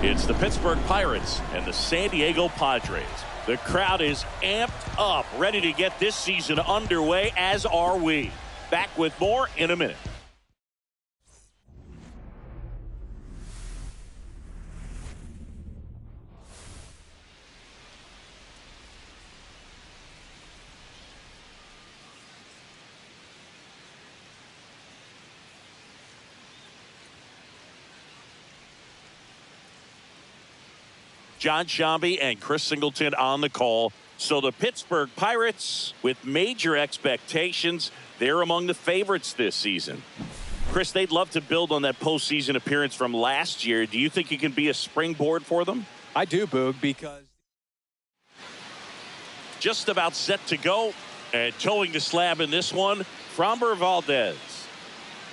It's the Pittsburgh Pirates and the San Diego Padres. The crowd is amped up, ready to get this season underway, as are we. Back with more in a minute. John Shambi and Chris Singleton on the call. So the Pittsburgh Pirates, with major expectations, they're among the favorites this season. Chris, they'd love to build on that postseason appearance from last year. Do you think it can be a springboard for them? I do, Boog, because just about set to go, and towing the slab in this one, Framber Valdez.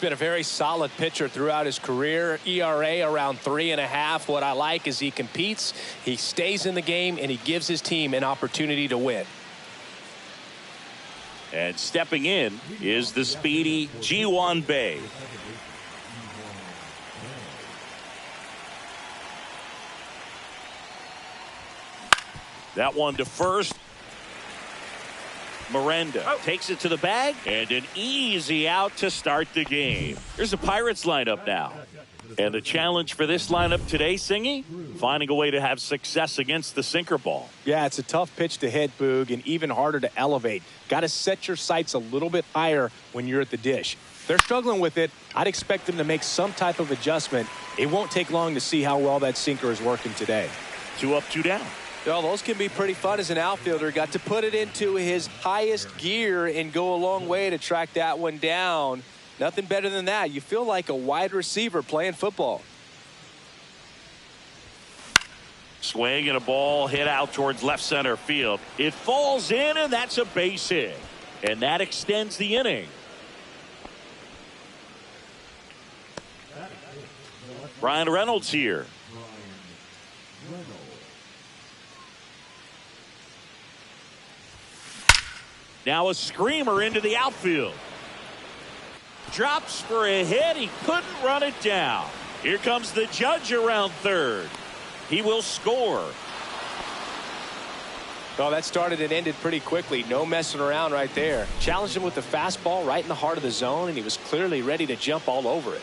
Been a very solid pitcher throughout his career. ERA around 3.5. What I like is he competes, he stays in the game, and he gives his team an opportunity to win. And stepping in is the speedy Ji-hwan Bae. That one to first. Miranda takes it to the bag, and an easy out to start the game. Here's the Pirates lineup now. And the challenge for this lineup today, Singy, finding a way to have success against the sinker ball. Yeah, it's a tough pitch to hit, Boog, and even harder to elevate. Got to set your sights a little bit higher when you're at the dish. They're struggling with it. I'd expect them to make some type of adjustment. It won't take long to see how well that sinker is working today. 2 up, 2 down. Well, those can be pretty fun as an outfielder. Got to put it into his highest gear and go a long way to track that one down. Nothing better than that. You feel like a wide receiver playing football. Swing and a ball hit out towards left center field. It falls in, and that's a base hit. And that extends the inning. Brian Reynolds here. Now a screamer into the outfield. Drops for a hit. He couldn't run it down. Here comes the judge around third. He will score. Well, that started and ended pretty quickly. No messing around right there. Challenged him with the fastball right in the heart of the zone, and he was clearly ready to jump all over it.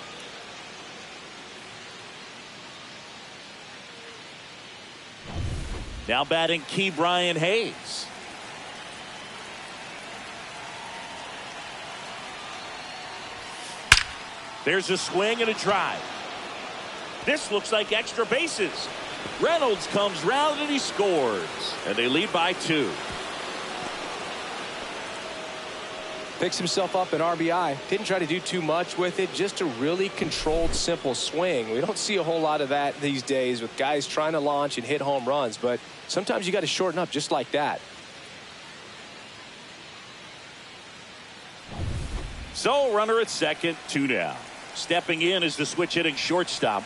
Now batting Key Brian Hayes. There's a swing and a drive. This looks like extra bases. Reynolds comes round and he scores. And they lead by 2. Picks himself up an RBI. Didn't try to do too much with it. Just a really controlled, simple swing. We don't see a whole lot of that these days with guys trying to launch and hit home runs. But sometimes you got to shorten up just like that. So runner at second, 2 down. Stepping in is the switch hitting shortstop.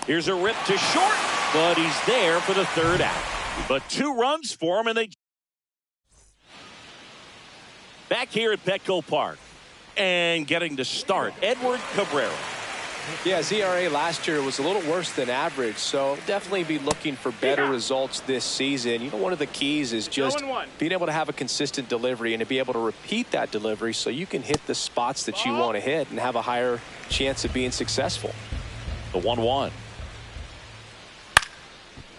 Here's a rip to short, but he's there for the 3rd out. But 2 runs for him, and they back here at Petco Park. And getting to start, Edward Cabrera. Yeah, ERA last year was a little worse than average, so definitely be looking for better results this season. You know, one of the keys is just being able to have a consistent delivery and to be able to repeat that delivery so you can hit the spots that you want to hit and have a higher chance of being successful. The 1-1.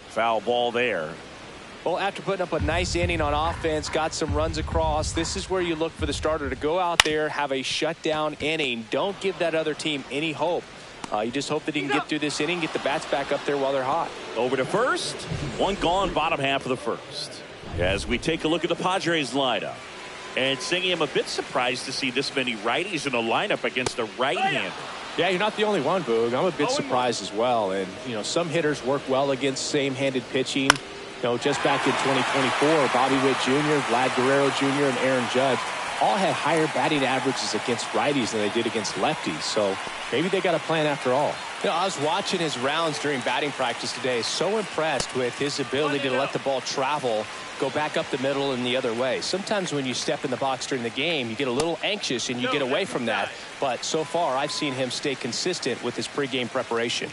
Foul ball there. Well, after putting up a nice inning on offense, got some runs across, this is where you look for the starter to go out there, have a shutdown inning. Don't give that other team any hope. You just hope that he can get through this inning, get the bats back up there while they're hot. Over to first. One gone, bottom half of the first. As we take a look at the Padres lineup. And Singy, I'm a bit surprised to see this many righties in a lineup against a right-hander. Yeah, you're not the only one, Boog. I'm a bit surprised as well. And, some hitters work well against same-handed pitching. Just back in 2024, Bobby Witt Jr., Vlad Guerrero Jr., and Aaron Judge all had higher batting averages against righties than they did against lefties. So maybe they got a plan after all. I was watching his rounds during batting practice today. So impressed with his ability to let the ball travel, go back up the middle and the other way. Sometimes when you step in the box during the game, you get a little anxious and you get away from that. But so far, I've seen him stay consistent with his pregame preparation.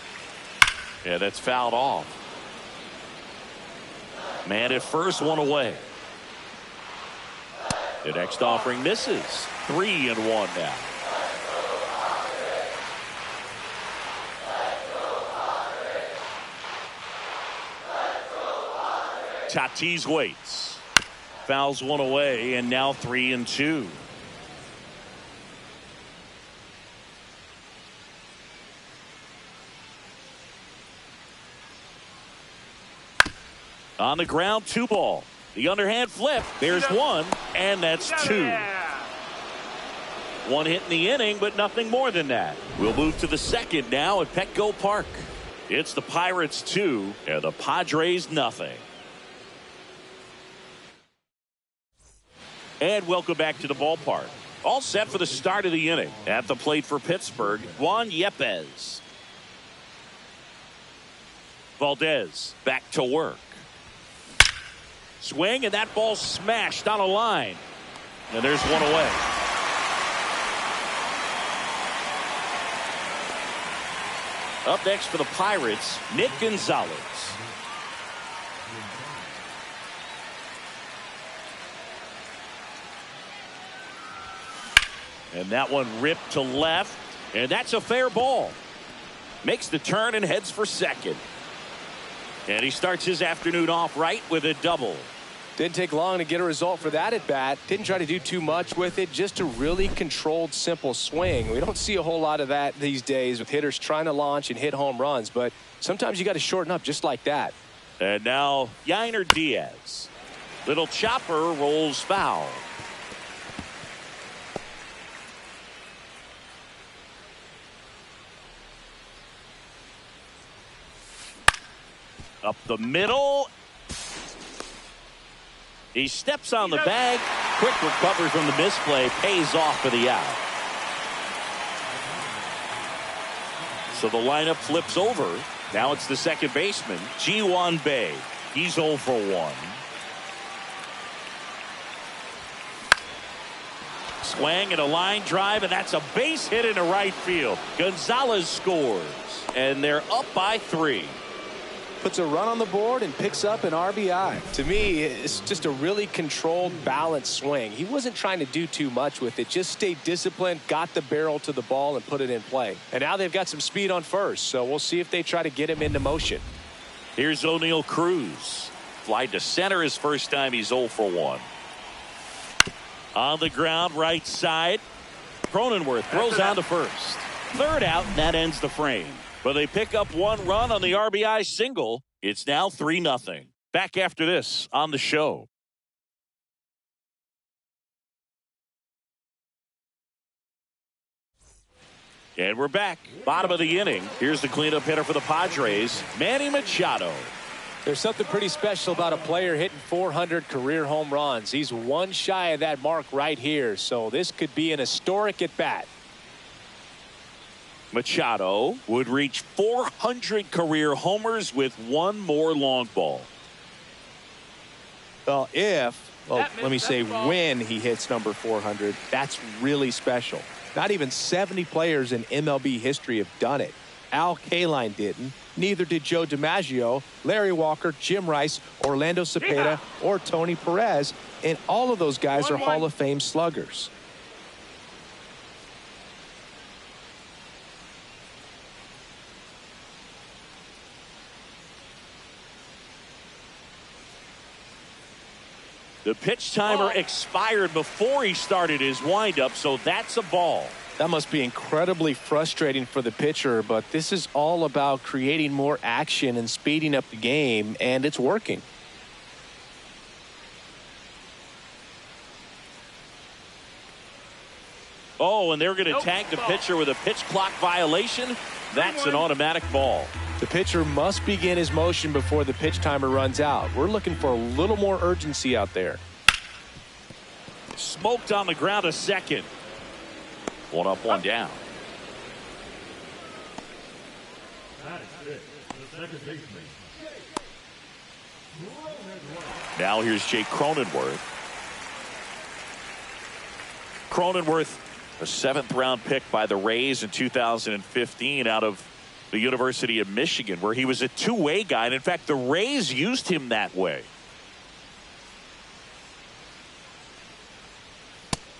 Yeah, that's fouled off. Man at first, one away. The next offering misses. 3-1 now. Tatis waits. Fouls one away, and now 3-2. On the ground, 2 ball. The underhand flip. There's 1, and that's 2. 1 hit in the inning, but nothing more than that. We'll move to the second now at Petco Park. It's the Pirates 2 and the Padres nothing. And welcome back to the ballpark. All set for the start of the inning. At the plate for Pittsburgh, Juan Yepez. Valdez back to work. Swing, and that ball smashed on a line. And there's 1 away. Up next for the Pirates, Nick Gonzalez. And that one ripped to left, and that's a fair ball. Makes the turn and heads for second. And he starts his afternoon off right with a double. Didn't take long to get a result for that at bat. Didn't try to do too much with it. Just a really controlled, simple swing. We don't see a whole lot of that these days with hitters trying to launch and hit home runs. But sometimes you got to shorten up just like that. And now Yainer Diaz. Little chopper rolls foul. Up the middle. He steps on the bag. Quick recovery from the misplay. Pays off for the out. So the lineup flips over. Now it's the second baseman, Ji-hwan Bae. He's 0 for 1. Swing and a line drive, and that's a base hit into right field. Gonzalez scores, and they're up by 3. Puts a run on the board and picks up an RBI. To me, it's just a really controlled, balanced swing. He wasn't trying to do too much with it. Just stayed disciplined, got the barrel to the ball, and put it in play. And now they've got some speed on first, so we'll see if they try to get him into motion. Here's O'Neal Cruz. Fly to center his first time. He's 0 for 1. On the ground, right side. Cronenworth throws on to first. Third out, and that ends the frame. But they pick up 1 run on the RBI single. It's now 3-0. Back after this on the show. And we're back. Bottom of the inning. Here's the cleanup hitter for the Padres, Manny Machado. There's something pretty special about a player hitting 400 career home runs. He's 1 shy of that mark right here. So this could be an historic at bat. Machado would reach 400 career homers with 1 more long ball. Well, let me say when he hits number 400, that's really special. Not even 70 players in MLB history have done it. Al Kaline didn't. Neither did Joe DiMaggio, Larry Walker, Jim Rice, Orlando Cepeda, or Tony Perez. And all of those guys are Hall of Fame sluggers. The pitch timer expired before he started his windup, so that's a ball. That must be incredibly frustrating for the pitcher, but this is all about creating more action and speeding up the game, and it's working. Oh, and they're going to tag the pitcher with a pitch clock violation. That's an automatic ball. The pitcher must begin his motion before the pitch timer runs out. We're looking for a little more urgency out there. Smoked on the ground, a second. One up, one down. Now here's Jake Cronenworth. Cronenworth, a 7th-round pick by the Rays in 2015 out of the University of Michigan, where he was a two-way guy. And in fact, the Rays used him that way.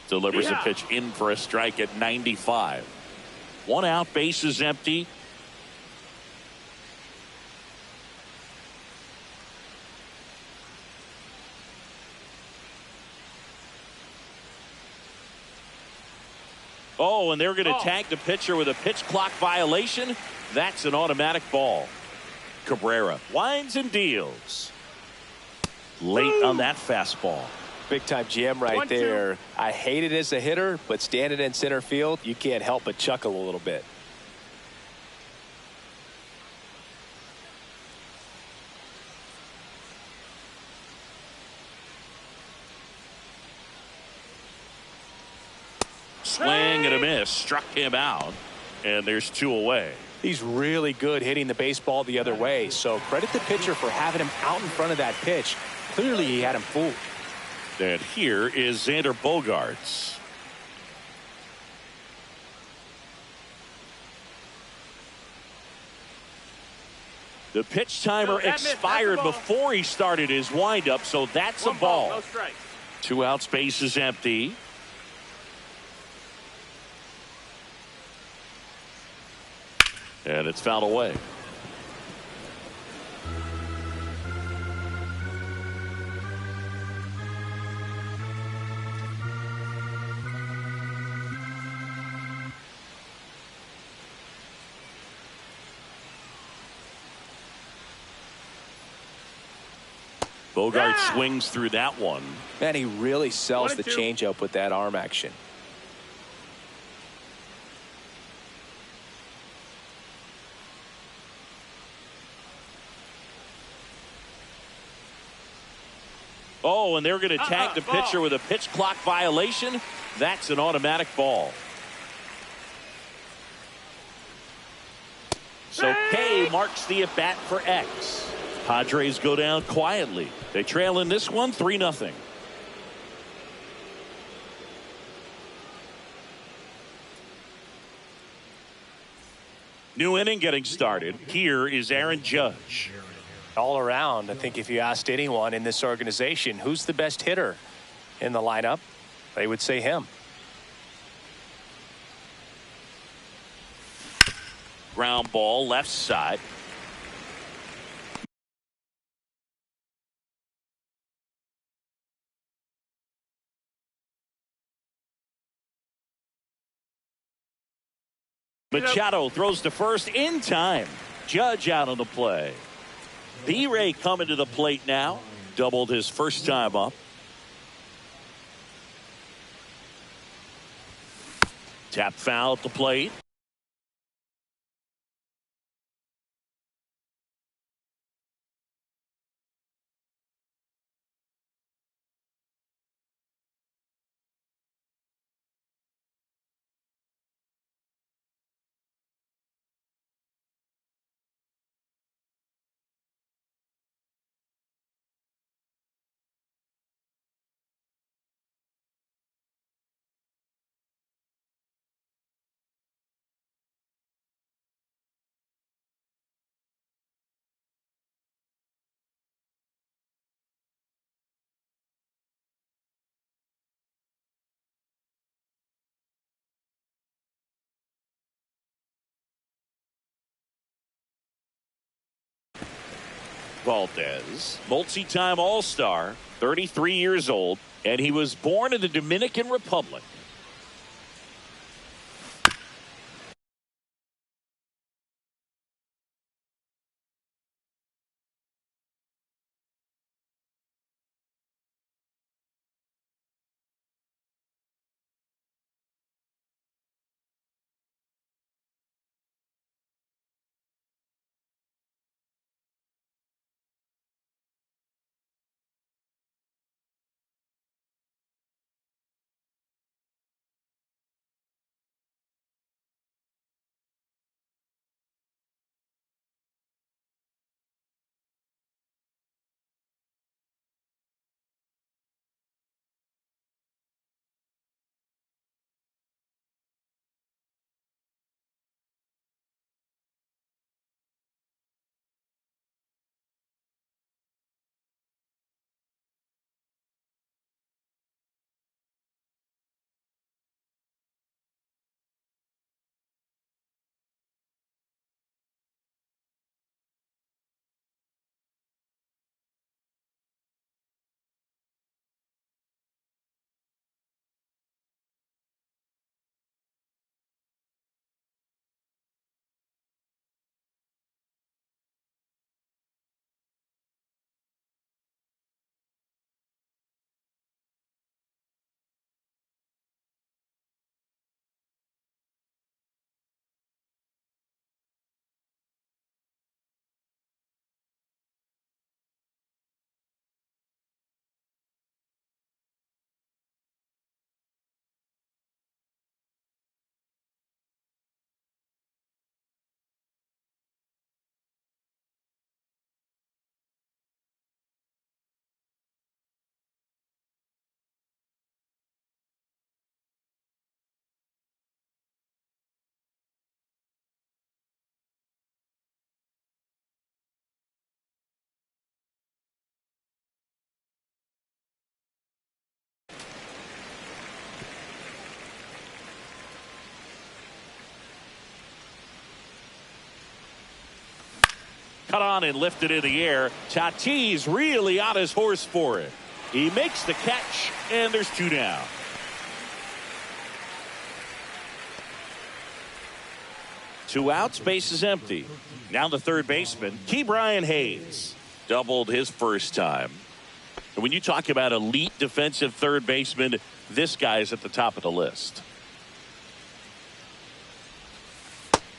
Delivers a pitch in for a strike at 95. 1 out, bases empty. Oh, and they're going to tag the pitcher with a pitch clock violation. That's an automatic ball. Cabrera winds and deals. Late on that fastball. Big time jam right there. I hate it as a hitter, but standing in center field, you can't help but chuckle a little bit. Swing and a miss, struck him out, and there's 2 away. He's really good hitting the baseball the other way, so credit the pitcher for having him out in front of that pitch. Clearly he had him fooled. And here is Xander Bogaerts. The pitch timer expired before he started his windup, so that's a ball. No strike. 2 outs, base is empty. And it's fouled away. Bogart swings through that one. Man, he really sells the changeup with that arm action. Oh, and they're going to tag the pitcher with a pitch clock violation. That's an automatic ball. So K marks the at bat for X. Padres go down quietly. They trail in this one 3-0. New inning getting started. Here is Aaron Judge. All around, I think if you asked anyone in this organization who's the best hitter in the lineup, they would say him. Ground ball left side. Machado throws to first in time. Judge out on the play. B-Ray coming to the plate now. Doubled his first time up. Tap foul at the plate. Valdez, multi-time All-Star, 33 years old, and he was born in the Dominican Republic. cut on and lifted in the air. Tatis really on his horse for it. He makes the catch, and there's 2 down. Two outs, base is empty. Now the third baseman, Ke'Bryan Hayes, doubled his first time. And when you talk about elite defensive third baseman, this guy is at the top of the list.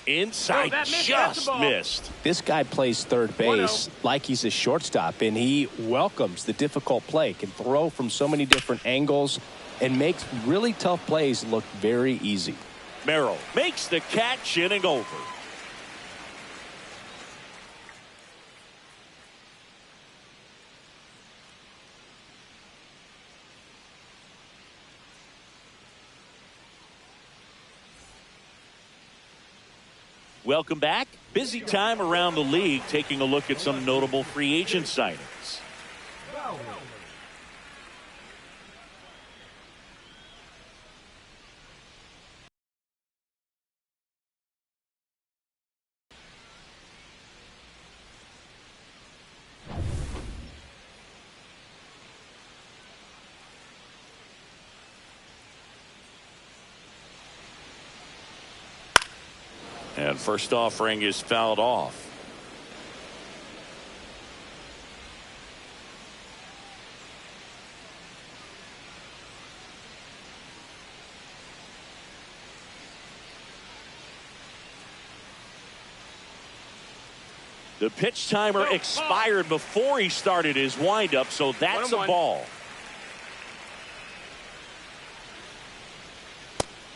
Inside, just missed. This guy plays third base like he's a shortstop, and he welcomes the difficult play, can throw from so many different angles, and makes really tough plays look very easy. Merrill makes the catch, inning over. Welcome back. Busy time around the league, taking a look at some notable free agent signings. And first offering is fouled off. The pitch timer expired before he started his windup, so that's a ball.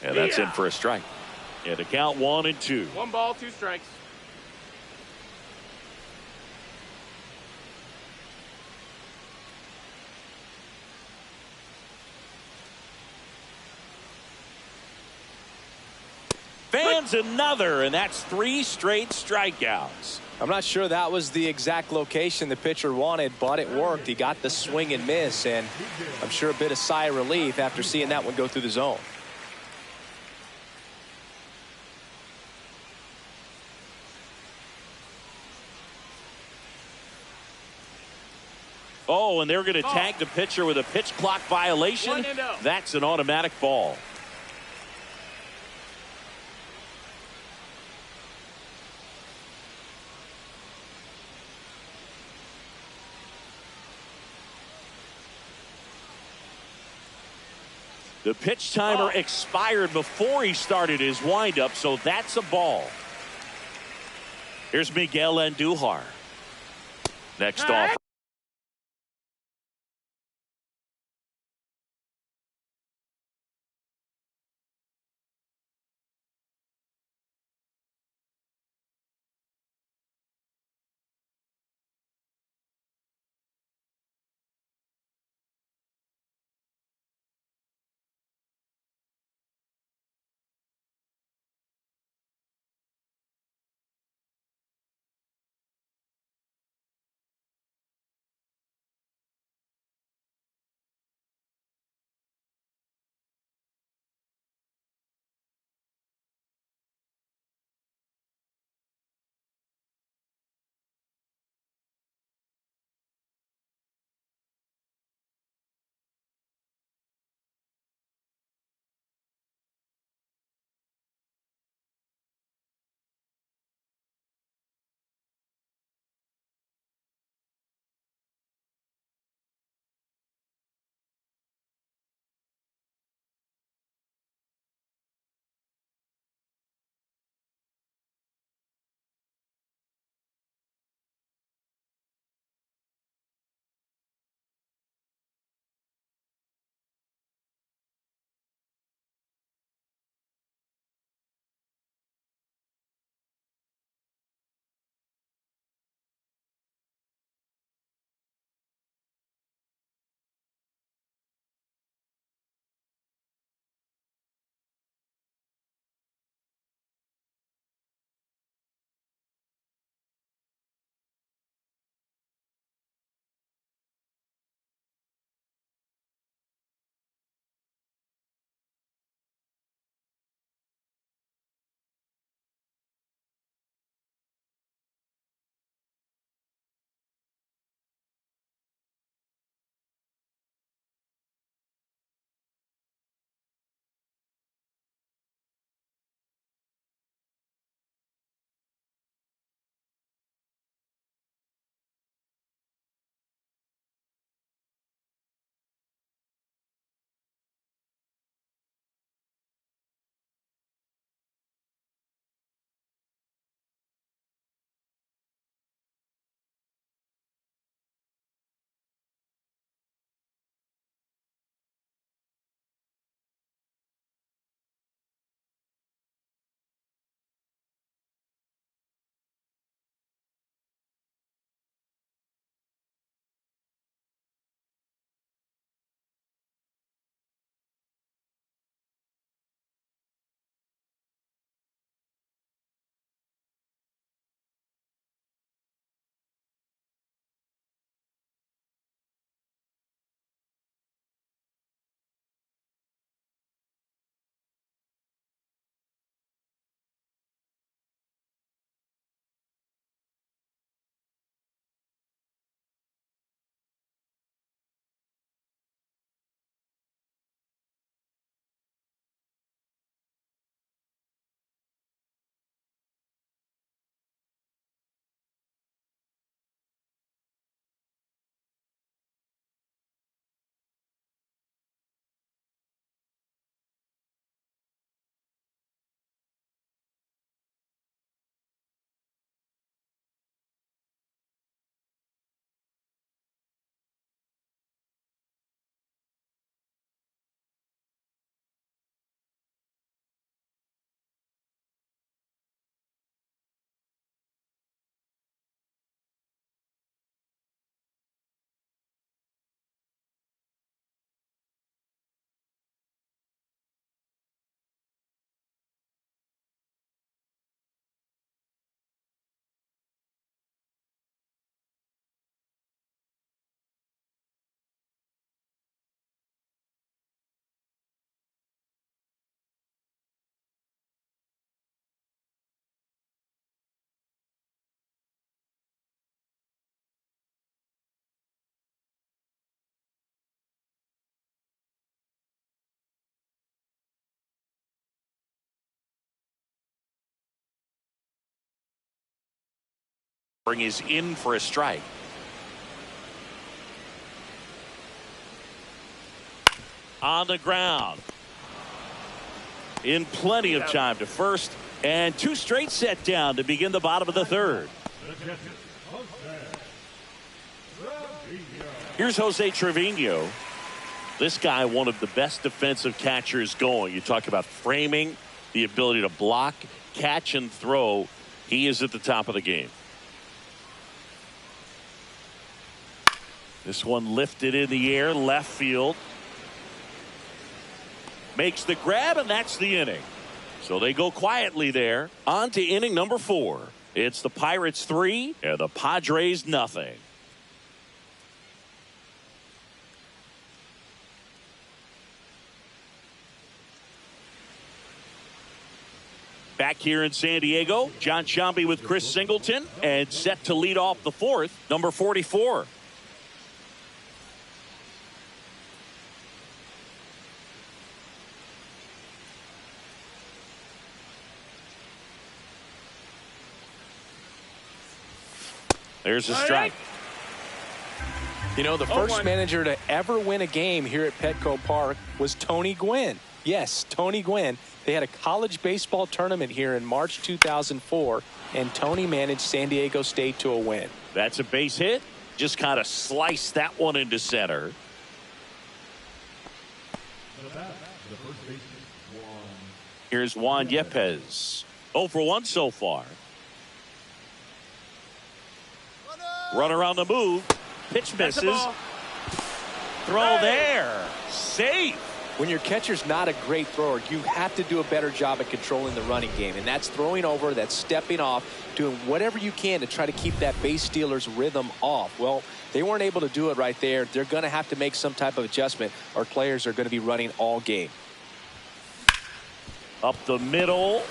And that's in for a strike. And the count 1-2. 1 ball, 2 strikes. Fans another, and that's 3 straight strikeouts. I'm not sure that was the exact location the pitcher wanted, but it worked. He got the swing and miss, and I'm sure a bit of sigh of relief after seeing that one go through the zone. Oh, and they're going to tag the pitcher with a pitch clock violation. That's an automatic ball. The pitch timer expired before he started his windup, so that's a ball. Here's Miguel Andujar. Next off. Is in for a strike. On the ground. In plenty of time to first, and 2 straight set down to begin the bottom of the 3rd. Here's Jose Trevino. This guy, one of the best defensive catchers going. You talk about framing, the ability to block, catch, and throw. He is at the top of the game. This one lifted in the air, left field. Makes the grab, and that's the inning. So they go quietly there. On to inning number 4. It's the Pirates 3 and the Padres nothing. Back here in San Diego, John Sciambi with Chris Singleton, and set to lead off the 4th, number 44. There's a strike. You know, the first manager to ever win a game here at Petco Park was Tony Gwynn. Yes, Tony Gwynn. They had a college baseball tournament here in March 2004, and Tony managed San Diego State to a win. That's a base hit. Just kind of sliced that one into center. Here's Juan Yepez. 0 for 1 so far. Runner on the move. Pitch misses. Throw there. Safe. When your catcher's not a great thrower, you have to do a better job at controlling the running game. And that's throwing over, that's stepping off, doing whatever you can to try to keep that base stealer's rhythm off. Well, they weren't able to do it right there. They're going to have to make some type of adjustment, or players are going to be running all game. Up the middle.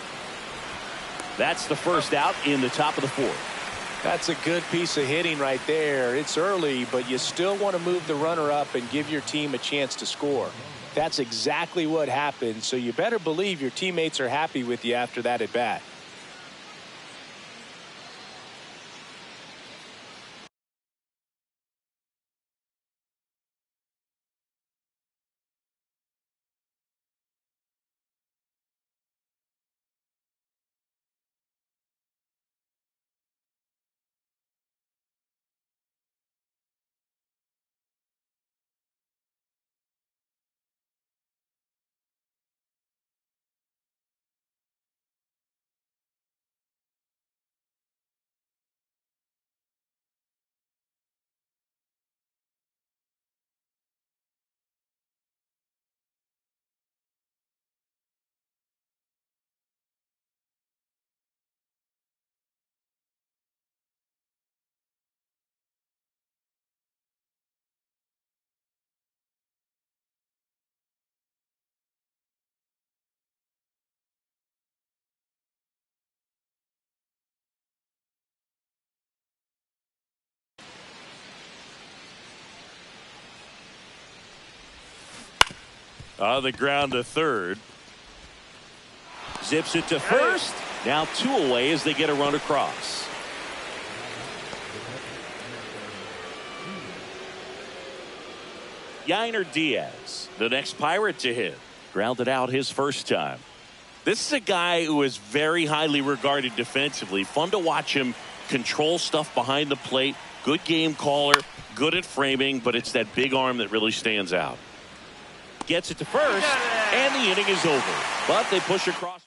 That's the first out in the top of the 4th. That's a good piece of hitting right there. It's early, but you still want to move the runner up and give your team a chance to score. That's exactly what happened, so you better believe your teammates are happy with you after that at bat. On the ground to 3rd. Zips it to first. Now 2 away as they get a run across. Yainer Diaz, the next Pirate to hit. Grounded out his first time. This is a guy who is very highly regarded defensively. Fun to watch him control stuff behind the plate. Good game caller. Good at framing, but it's that big arm that really stands out. Gets it to first, and the inning is over. But they push across.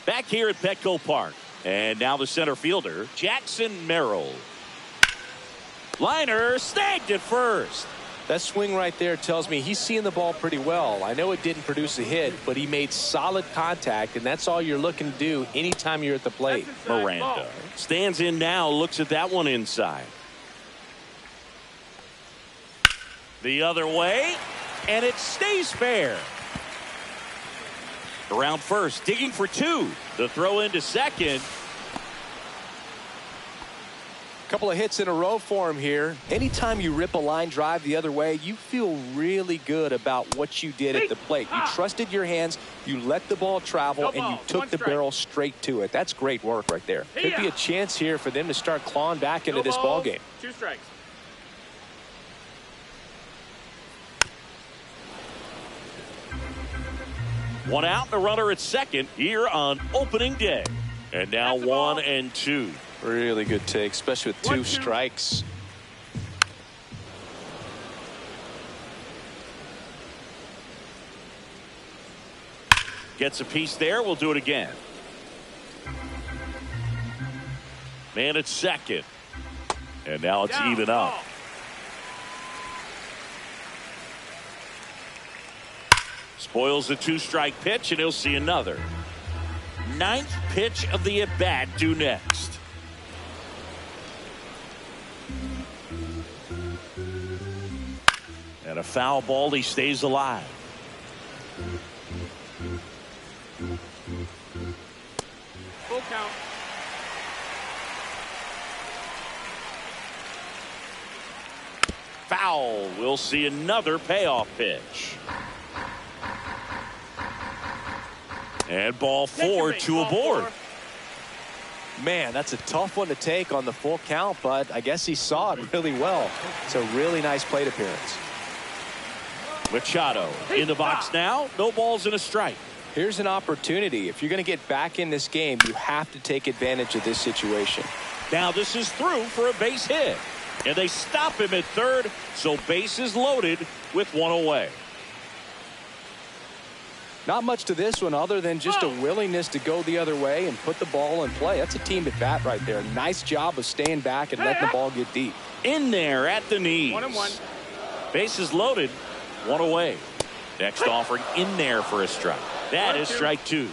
Back here at Petco Park. And now the center fielder, Jackson Merrill. Liner snagged at first. That swing right there tells me he's seeing the ball pretty well. I know it didn't produce a hit, but he made solid contact, and that's all you're looking to do anytime you're at the plate. Miranda stands in now, looks at that one inside. The other way. And it stays fair. Around first, digging for 2. The throw into second. Couple of hits in a row for him here. Anytime you rip a line drive the other way, you feel really good about what you did at the plate. You trusted your hands, you let the ball travel, and you took the barrel straight to it. That's great work right there. Could be a chance here for them to start clawing back into this ball game. 2 strikes. One out and a runner at second here on opening day. And now 1 and 2. Really good take, especially with 2 strikes. Gets a piece there. We'll do it again. Man at second. And now it's even up. Spoils the 2-strike pitch, and he'll see another. 9th pitch of the at-bat due next. And a foul ball, he stays alive. Full count. Foul. We'll see another payoff pitch. And ball 4, 2 aboard. Man, that's a tough one to take on the full count, but I guess he saw it really well. It's a really nice plate appearance. Machado in the box now. No balls and a strike. Here's an opportunity. If you're going to get back in this game, you have to take advantage of this situation. Now this is through for a base hit. And they stop him at third, so bases loaded with 1 away. Not much to this one other than just a willingness to go the other way and put the ball in play. That's a team at bat right there. Nice job of staying back and letting the ball get deep. In there at the knees. 1-1. Bases loaded, 1 away. Next offering in there for a strike. That is strike 2.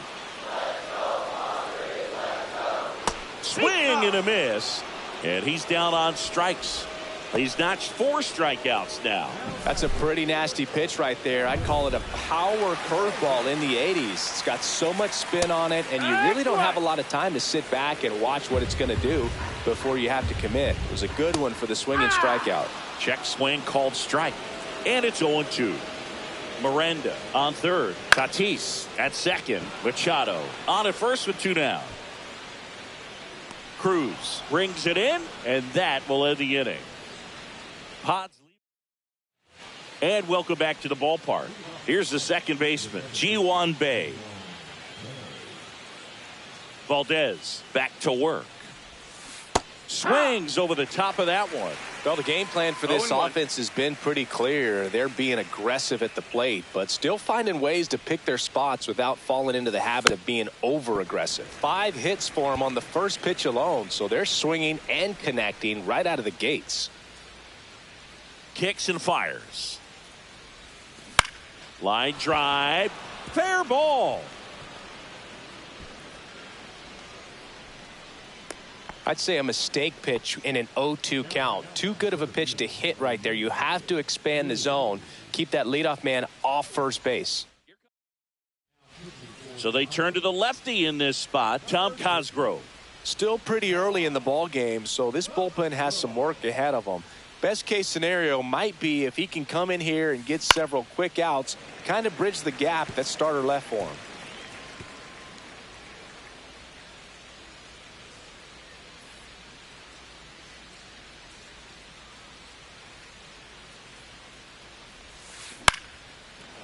Swing and a miss. And he's down on strikes. He's notched 4 strikeouts now. That's a pretty nasty pitch right there. I'd call it a power curveball in the 80s. It's got so much spin on it, and you really don't have a lot of time to sit back and watch what it's going to do before you have to commit. It was a good one for the swing and strikeout. Check swing called strike. And it's 0-2. Miranda on third. Tatis at second. Machado on at first with 2 down. Cruz brings it in, and that will end the inning. Pods lead. And welcome back to the ballpark. Here's the second baseman, Ji-Hwan Bae. Valdez back to work. Swings over the top of that one. Well, the game plan for this offense has been pretty clear. They're being aggressive at the plate, but still finding ways to pick their spots without falling into the habit of being over-aggressive. 5 hits for them on the first pitch alone, so they're swinging and connecting right out of the gates. Kicks and fires. Line drive. Fair ball. I'd say a mistake pitch in an 0-2 count. Too good of a pitch to hit right there. You have to expand the zone. Keep that leadoff man off first base. So they turn to the lefty in this spot, Tom Cosgrove. Still pretty early in the ball game, so this bullpen has some work ahead of them. Best case scenario might be if he can come in here and get several quick outs, kind of bridge the gap that starter left for him.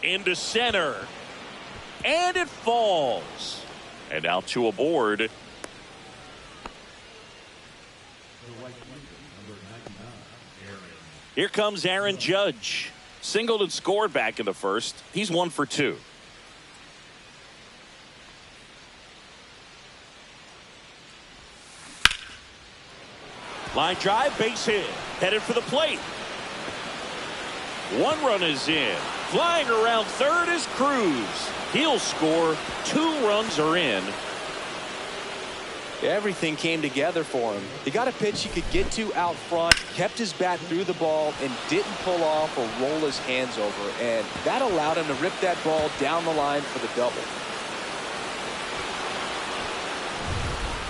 Into center. And it falls. And now 2 aboard. Here comes Aaron Judge. Singled and scored back in the first. He's 1 for 2. Line drive, base hit. Headed for the plate. 1 run is in. Flying around third is Cruz. He'll score. 2 runs are in. Everything came together for him. He got a pitch he could get to out front, kept his bat through the ball, and didn't pull off or roll his hands over. And that allowed him to rip that ball down the line for the double.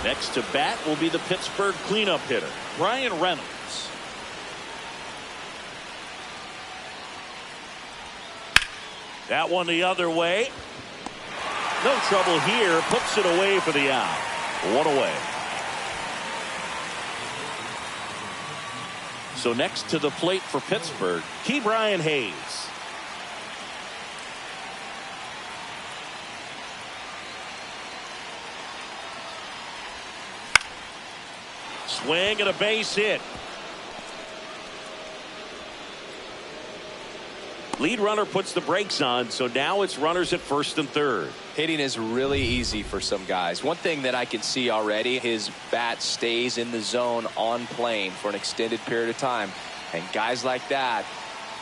Next to bat will be the Pittsburgh cleanup hitter, Brian Reynolds. That one the other way. No trouble here. Puts it away for the out. One away. So next to the plate for Pittsburgh, Brian Hayes. Swing and a base hit. Lead runner puts the brakes on, so now it's runners at first and third. Hitting is really easy for some guys. One thing that I can see already, his bat stays in the zone on plane for an extended period of time. And guys like that,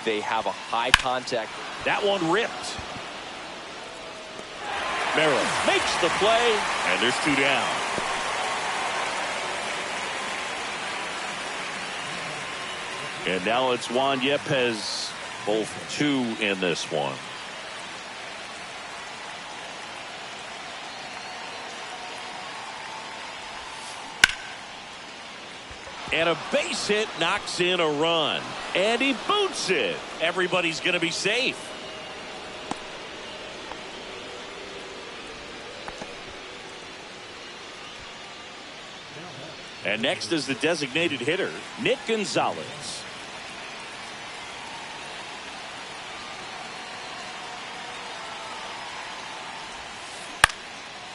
they have a high contact. That one ripped. Merrill makes the play, and there's two down. And now it's Juan Yepes, both two in this one. And a base hit knocks in a run. And he boots it. Everybody's going to be safe. And next is the designated hitter, Nick Gonzalez.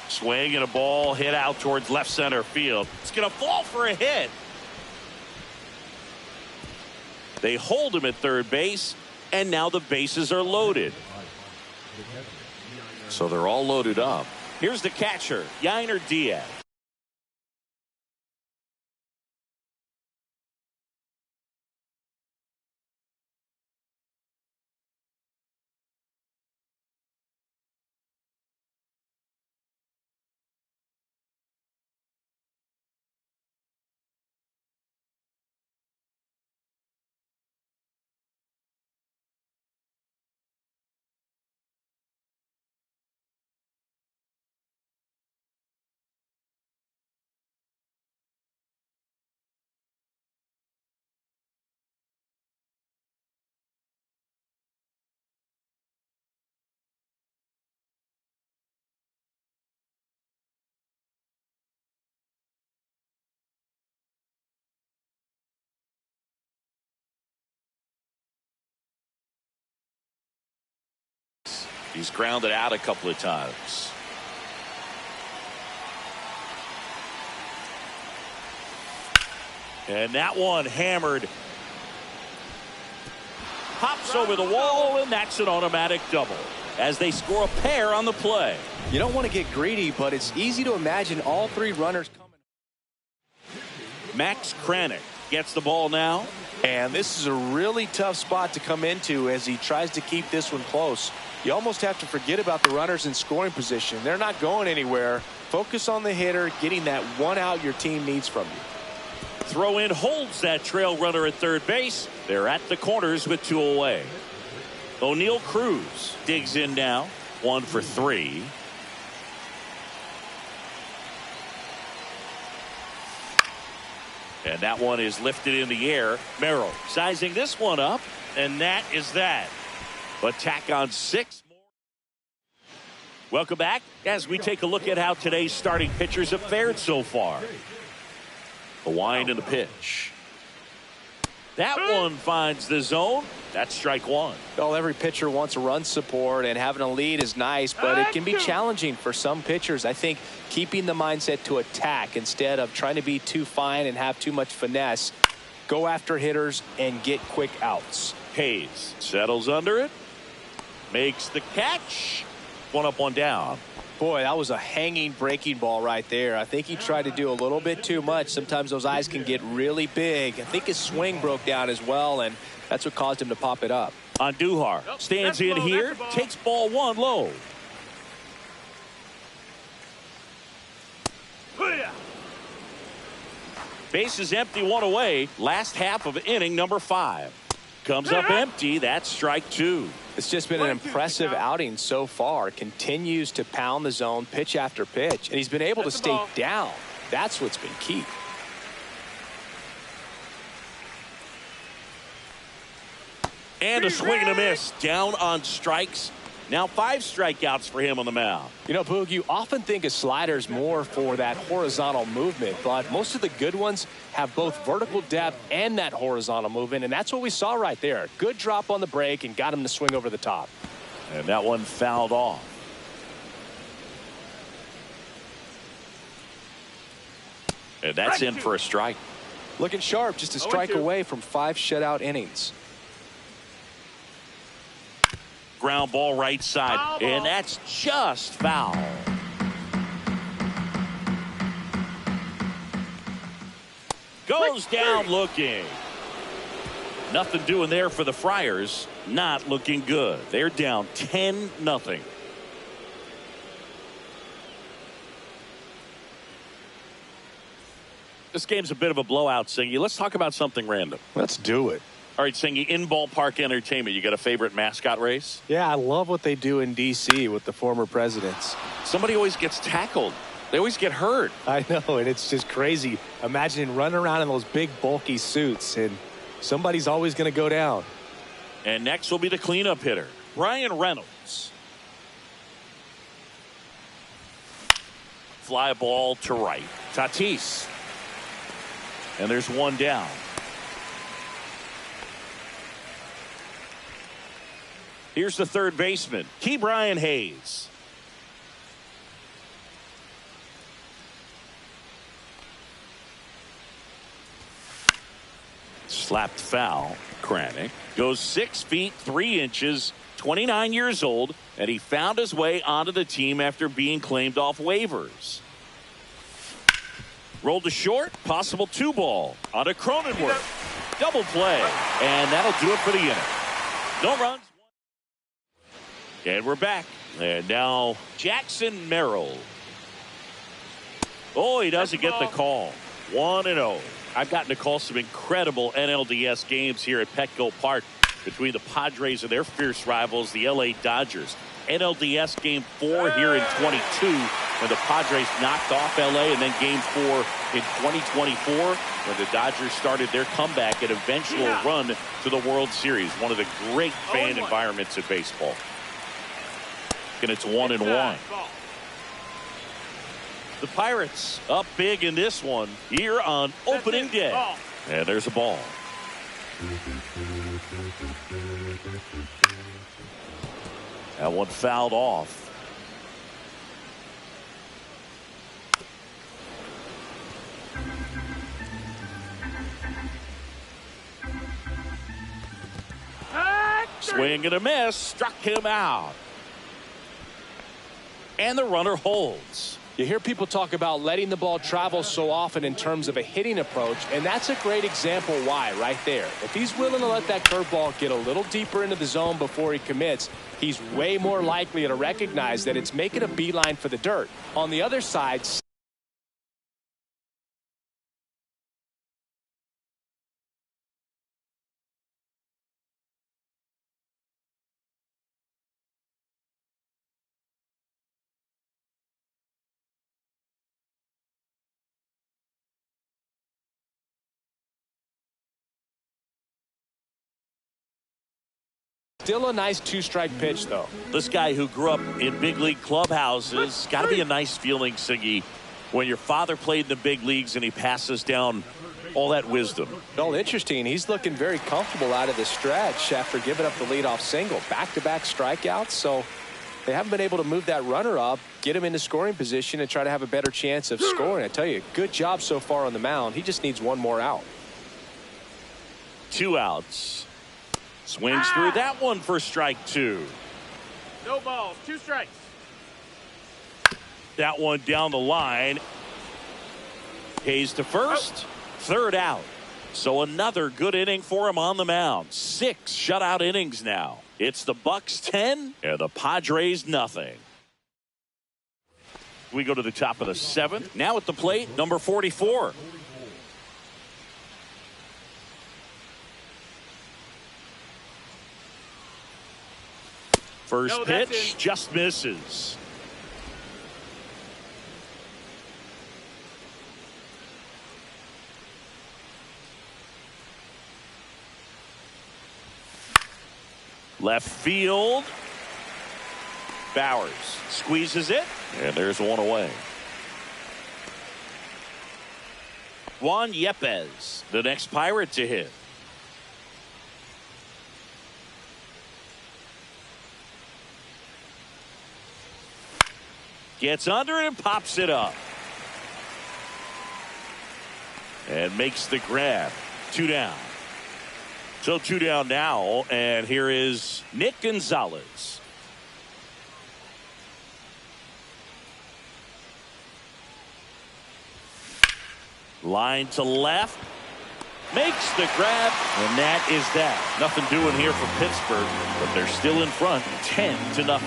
Swing and a ball hit out towards left center field. It's going to fall for a hit. They hold him at third base, and now the bases are loaded. So they're all loaded up. Here's the catcher, Yainer Diaz. He's grounded out a couple of times. And that one hammered. Pops over the wall, and that's an automatic double as they score a pair on the play. You don't want to get greedy, but it's easy to imagine all three runners coming. Max Kranick gets the ball now. And this is a really tough spot to come into as he tries to keep this one close. You almost have to forget about the runners in scoring position. They're not going anywhere. Focus on the hitter, getting that one out your team needs from you. Throw in holds that trail runner at third base. They're at the corners with two away. O'Neal Cruz digs in now. 1 for 3. And that one is lifted in the air. Merrill sizing this one up, and that is that. But tack on 6 more. Welcome back as we take a look at how today's starting pitchers have fared so far. The wind and the pitch. That one finds the zone. That's strike one. Well, every pitcher wants run support, and having a lead is nice, but it can be challenging for some pitchers. I think keeping the mindset to attack instead of trying to be too fine and have too much finesse. Go after hitters and get quick outs. Hayes settles under it. Makes the catch. 1 up, 1 down. Boy, that was a hanging breaking ball right there. I think he tried to do a little bit too much. Sometimes those eyes can get really big. I think his swing broke down as well, and that's what caused him to pop it up. Andujar stands in here, takes ball 1 low. Base is empty, 1 away. Last half of inning number 5. Comes up empty. That's strike 2. It's just been an impressive outing so far. Continues to pound the zone pitch after pitch, and he's been able to stay down. That's what's been key. And a swing and a miss. Down on strikes. Now 5 strikeouts for him on the mound. You know, Boog, you often think of sliders more for that horizontal movement, but most of the good ones have both vertical depth and that horizontal movement, and that's what we saw right there. Good drop on the break and got him to swing over the top. And that one fouled off. And that's in for a strike. Looking sharp, just a strike away from 5 shutout innings. Ground ball right side, and that's just foul. Goes down looking. Nothing doing there for the Friars. Not looking good. They're down 10-0. This game's a bit of a blowout, Singy. Let's talk about something random. Let's do it. All right, Singy, in ballpark entertainment, you got a favorite mascot race? Yeah, I love what they do in D.C. with the former presidents. Somebody always gets tackled. They always get hurt. I know, and it's just crazy. Imagine running around in those big, bulky suits, and somebody's always going to go down. And next will be the cleanup hitter, Ryan Reynolds. Fly ball to right. Tatis. And there's one down. Here's the third baseman, Ke'Bryan Hayes. Slapped foul. Kranick goes 6 feet 3 inches, 29 years old, and he found his way onto the team after being claimed off waivers. Rolled to short, possible 2-ball on a Cronenworth. Double play, and that'll do it for the inning. No runs. And we're back. And now Jackson Merrill. Oh, he doesn't get the call. 1-0. I've gotten to call some incredible NLDS games here at Petco Park between the Padres and their fierce rivals, the LA Dodgers. NLDS Game 4 here in 22 when the Padres knocked off LA, and then Game 4 in 2024 when the Dodgers started their comeback and eventual run to the World Series. One of the great fan environments in baseball. And it's 1-1. The Pirates up big in this one here on opening day. And there's a ball. That one fouled off. Swing and a miss. Struck him out. And the runner holds. You hear people talk about letting the ball travel so often in terms of a hitting approach, and that's a great example why right there. If he's willing to let that curveball get a little deeper into the zone before he commits, he's way more likely to recognize that it's making a beeline for the dirt. On the other side, still a nice 2-strike pitch, though. This guy who grew up in big league clubhouses, got to be a nice feeling, Siggy, when your father played in the big leagues and he passes down all that wisdom. Well, interesting. He's looking very comfortable out of the stretch after giving up the leadoff single. Back-to-back strikeouts, so they haven't been able to move that runner up, get him into scoring position, and try to have a better chance of scoring. I tell you, good job so far on the mound. He just needs one more out. 2 outs. Swings through that one for strike 2. No balls, 2 strikes. That one down the line. Hayes to first. 3rd out. So another good inning for him on the mound. 6 shutout innings now. It's the Bucks 10 and the Padres nothing. We go to the top of the 7th. Now at the plate, number 44. First pitch just misses. Left field. Bowers squeezes it, and there's one away. Juan Yepez, the next Pirate to hit. Gets under it and pops it up. And makes the grab. 2 down. So 2 down now, and here is Nick Gonzalez. Line to left. Makes the grab, and that is that. Nothing doing here for Pittsburgh, but they're still in front 10-0.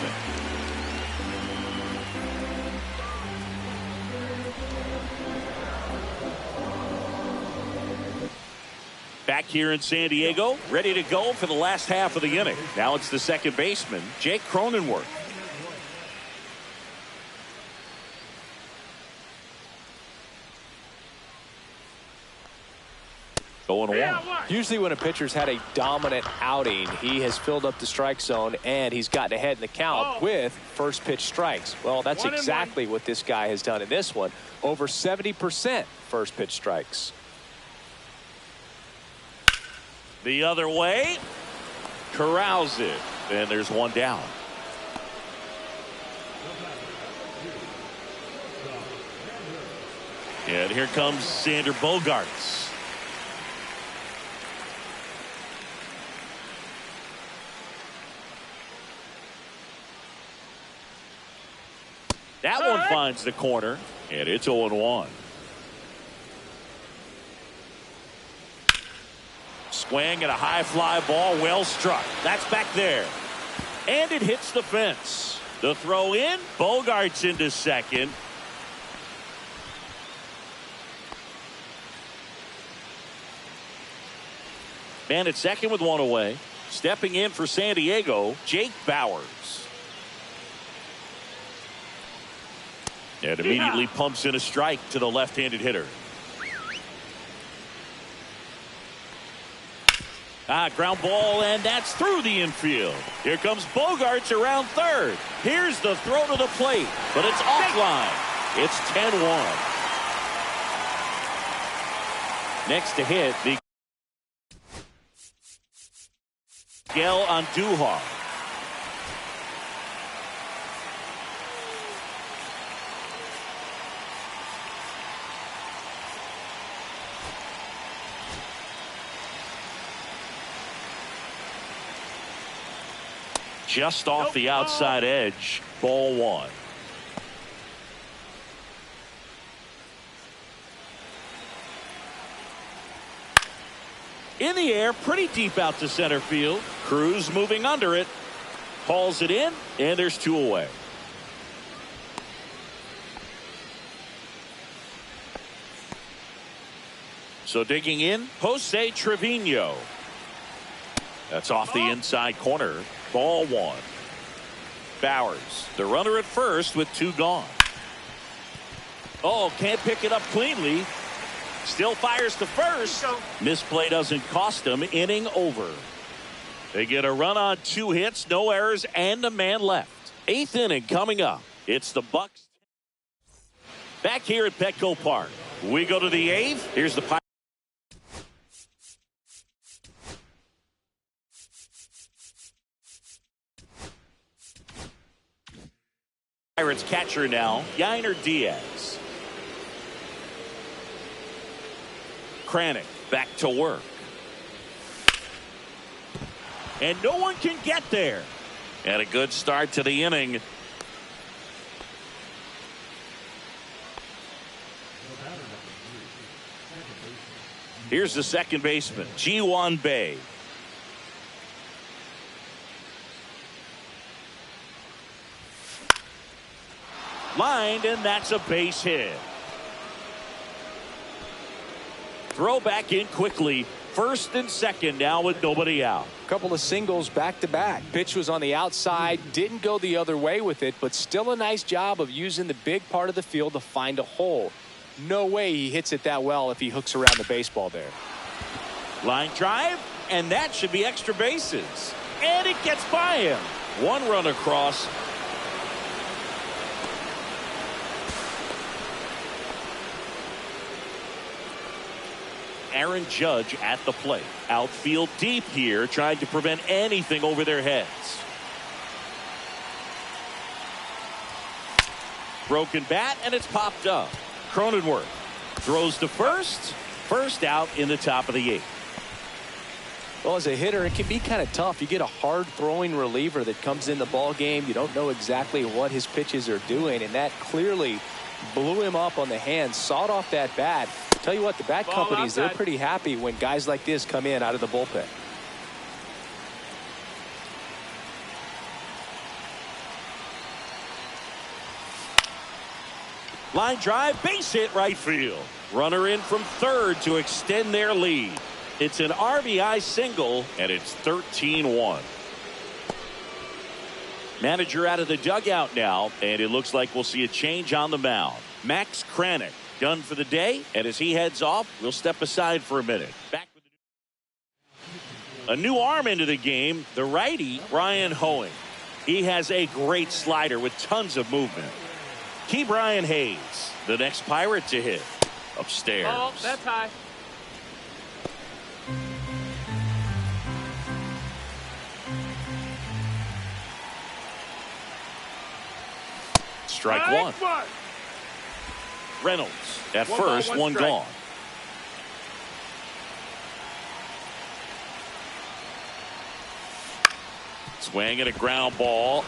Back here in San Diego, ready to go for the last half of the inning. Now it's the second baseman, Jake Cronenworth. Going one. Usually when a pitcher's had a dominant outing, he has filled up the strike zone and he's gotten ahead in the count with first pitch strikes. Well, that's exactly what this guy has done in this one. Over 70% first pitch strikes. The other way. Corrals it. And there's one down. And here comes Xander Bogaerts. That one finds the corner, and it's 0-1. Swing and a high fly ball, well struck. That's back there. And it hits the fence. The throw in, Bogaerts into second. Man at second with one away. Stepping in for San Diego, Jake Bowers. And immediately pumps in a strike to the left-handed hitter. Ground ball, and that's through the infield. Here comes Bogaerts around third. Here's the throw to the plate, but it's offline. It's 10-1. Next to hit, the Miguel Andujar. Just off the outside edge. Ball one. In the air, pretty deep out to center field. Cruz moving under it. Hauls it in, and there's two away. So digging in, Jose Trevino. That's off the inside corner. Ball one. Bowers, the runner at first with two gone. Oh, can't pick it up cleanly. Still fires to first. Misplay doesn't cost him. Inning over. They get a run on 2 hits, no errors, and a man left. 8th inning coming up. It's the Bucks. Back here at Petco Park. We go to the 8th. Here's the Pirates catcher now, Yainer Diaz. Kranick back to work. And no one can get there. And a good start to the inning. Here's the second baseman, Ji-Hwan Bae. Lined, and that's a base hit. Throw back in quickly. First and second now with nobody out. Couple of singles back to back. Pitch was on the outside, didn't go the other way with it, but still a nice job of using the big part of the field to find a hole. No way he hits it that well if he hooks around the baseball there. Line drive, and that should be extra bases. and it gets by him. One run across. Aaron Judge at the plate. Outfield deep here, trying to prevent anything over their heads. Broken bat, and it's popped up. Cronenworth throws to first. First out in the top of the 8th. Well, as a hitter, it can be kind of tough. You get a hard throwing reliever that comes in the ball game. You don't know exactly what his pitches are doing, and that clearly blew him up on the hand, sawed off that bat. Tell you what, the bat companies, they're pretty happy when guys like this come in out of the bullpen. Line drive, base hit right field. Runner in from third to extend their lead. It's an RBI single, and it's 13-1. Manager out of the dugout now, and it looks like we'll see a change on the mound. Max Kranick done for the day, and as he heads off, we'll step aside for a minute. Back with a new arm into the game, the righty, Brian Hoeing. He has a great slider with tons of movement. Key Brian Hayes, the next Pirate to hit. Upstairs. Oh, that's high. Strike one. Reynolds at first, one gone. Swing and a ground ball.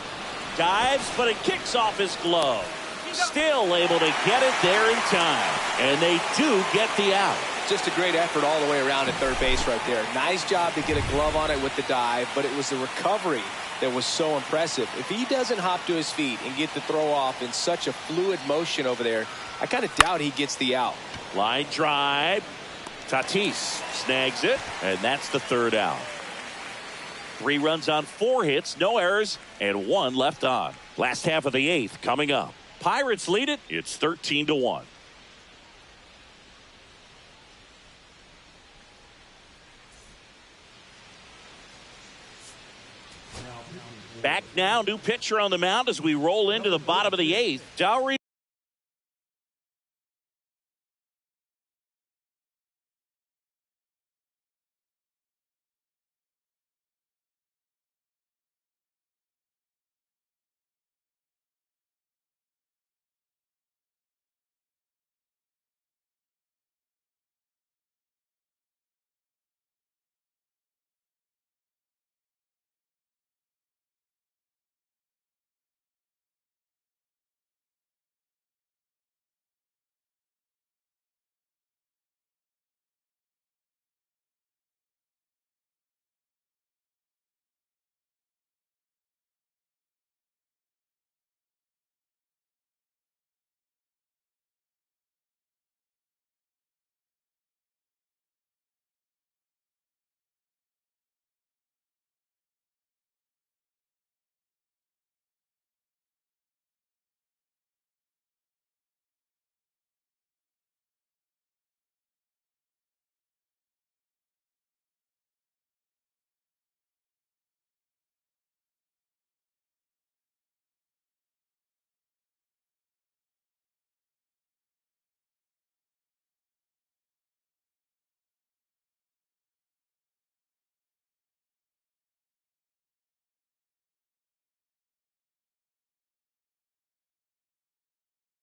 Dives, but it kicks off his glove. Still able to get it there in time. And they do get the out. Just a great effort all the way around at third base right there. Nice job to get a glove on it with the dive, but it was the recovery that was so impressive. If he doesn't hop to his feet and get the throw off in such a fluid motion over there, I kind of doubt he gets the out. Line drive. Tatis snags it, and that's the third out. 3 runs on 4 hits, no errors, and 1 left on. Last half of the 8th coming up. Pirates lead it. It's 13-1. Back now, new pitcher on the mound as we roll into the bottom of the 8th. Dowry.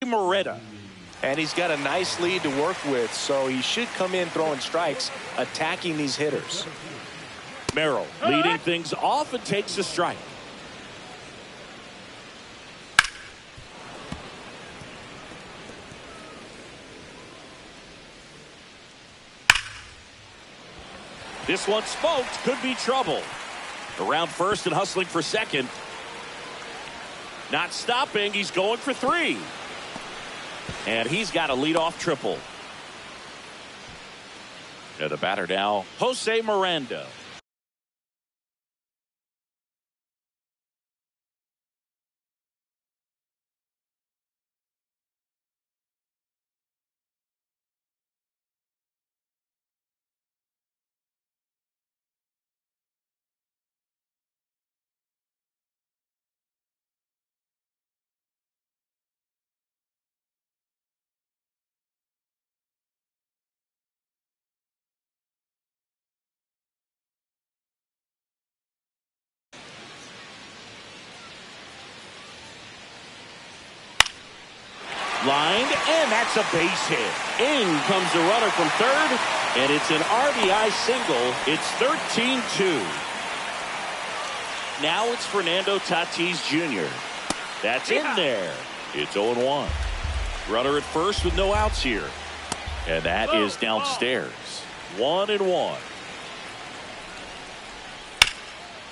Moretta. And he's got a nice lead to work with, so he should come in throwing strikes, attacking these hitters. Merrill leading things off and takes a strike. This one smoked, could be trouble. Around first and hustling for second. Not stopping, he's going for 3. And he's got a leadoff triple. And the batter now, Jose Miranda. Lined, and that's a base hit. In comes the runner from third, and it's an RBI single. It's 13-2. Now it's Fernando Tatis Jr. That's in there. It's 0-1. Runner at first with no outs here. And that is downstairs. 1-1.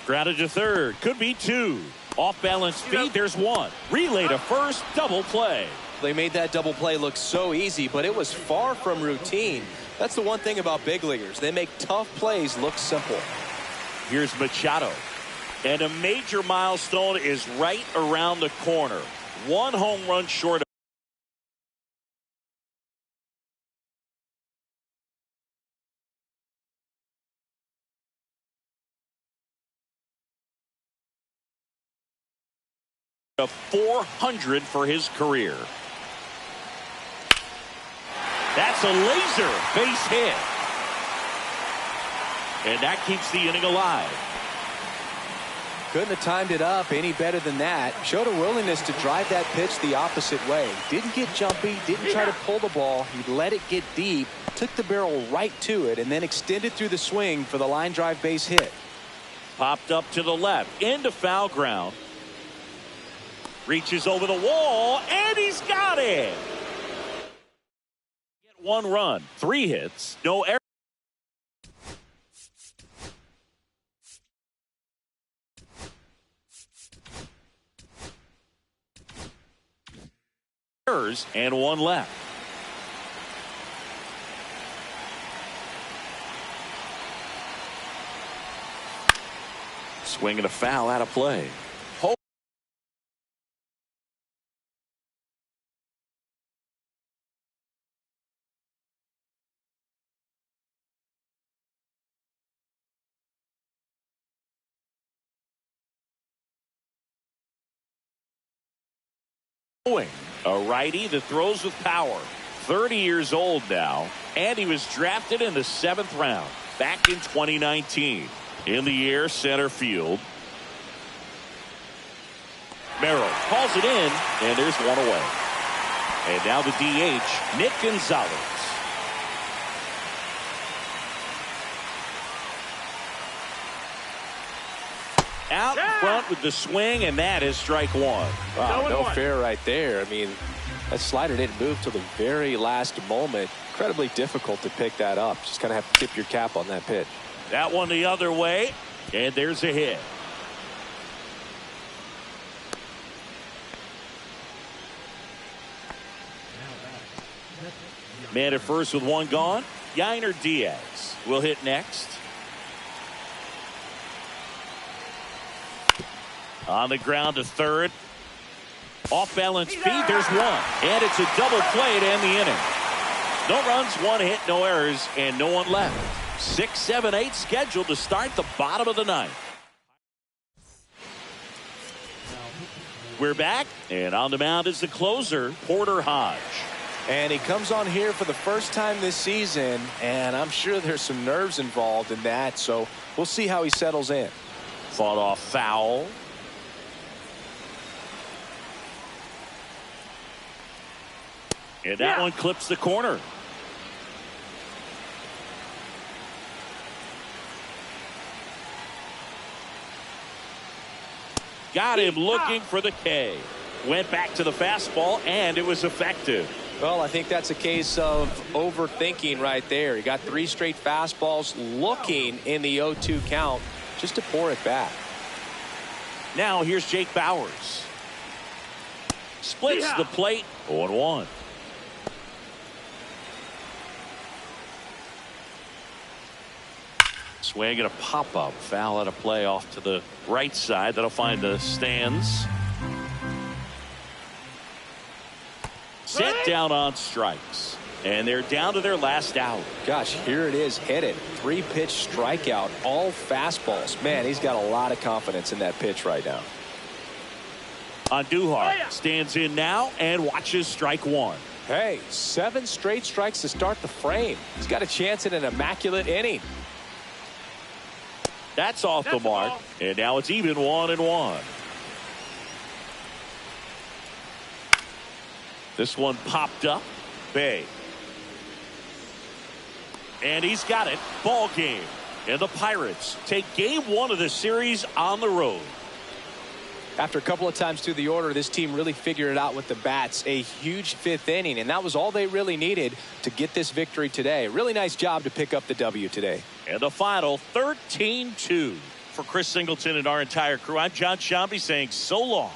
Grounded to third. Could be two. Off balance feed. There's one. Relay to first. Double play. They made that double play look so easy, but it was far from routine. That's the one thing about big leaguers. They make tough plays look simple. Here's Machado. And a major milestone is right around the corner. One home run short of 400 for his career. That's a laser base hit. And that keeps the inning alive. Couldn't have timed it up any better than that. Showed a willingness to drive that pitch the opposite way. Didn't get jumpy, didn't try to pull the ball. He let it get deep, took the barrel right to it, and then extended through the swing for the line drive base hit. Popped up to the left, into foul ground. Reaches over the wall, and he's got it. Get one run, 3 hits, no errors, and 1 left. Swinging a foul out of play. A righty that throws with power. 30 years old now, and he was drafted in the 7th round back in 2019. In the air, center field. Merrill calls it in, and there's one away. And now the DH, Nick Gonzalez. Out in front with the swing, and that is strike 1. Wow, no fair right there. I mean, that slider didn't move till the very last moment. Incredibly difficult to pick that up. Just kind of have to tip your cap on that pitch. That one the other way, and there's a hit. Man at first with 1 gone. Yainer Diaz will hit next. On the ground to third. Off balance feed. There's one. And it's a double play to end the inning. No runs, 1 hit, no errors, and no one left. 6, 7, 8 scheduled to start the bottom of the 9th. We're back, and on the mound is the closer, Porter Hodge. And he comes on here for the first time this season, and I'm sure there's some nerves involved in that, so we'll see how he settles in. Fought off foul. And that one clips the corner. Got him looking for the K. Went back to the fastball, and it was effective. Well, I think that's a case of overthinking right there. He got 3 straight fastballs looking in the 0-2 count just to pour it back. Now here's Jake Bauers. Splits the plate. 0-1. Swing and a pop-up. Foul out of play off to the right side. That'll find the stands. Set down on strikes. And they're down to their last out. Gosh, here it is headed. 3-pitch strikeout. All fastballs. Man, he's got a lot of confidence in that pitch right now. Andujar stands in now and watches strike 1. Hey, 7 straight strikes to start the frame. He's got a chance at an immaculate inning. That's off the mark, and now it's even 1-1. This one popped up. Bay. And he's got it. Ball game. And the Pirates take game one of the series on the road. After a couple of times through the order, this team really figured it out with the bats. A huge fifth inning, and that was all they really needed to get this victory today. Really nice job to pick up the W today. And the final 13-2. For Chris Singleton and our entire crew, I'm John Shambi saying so long.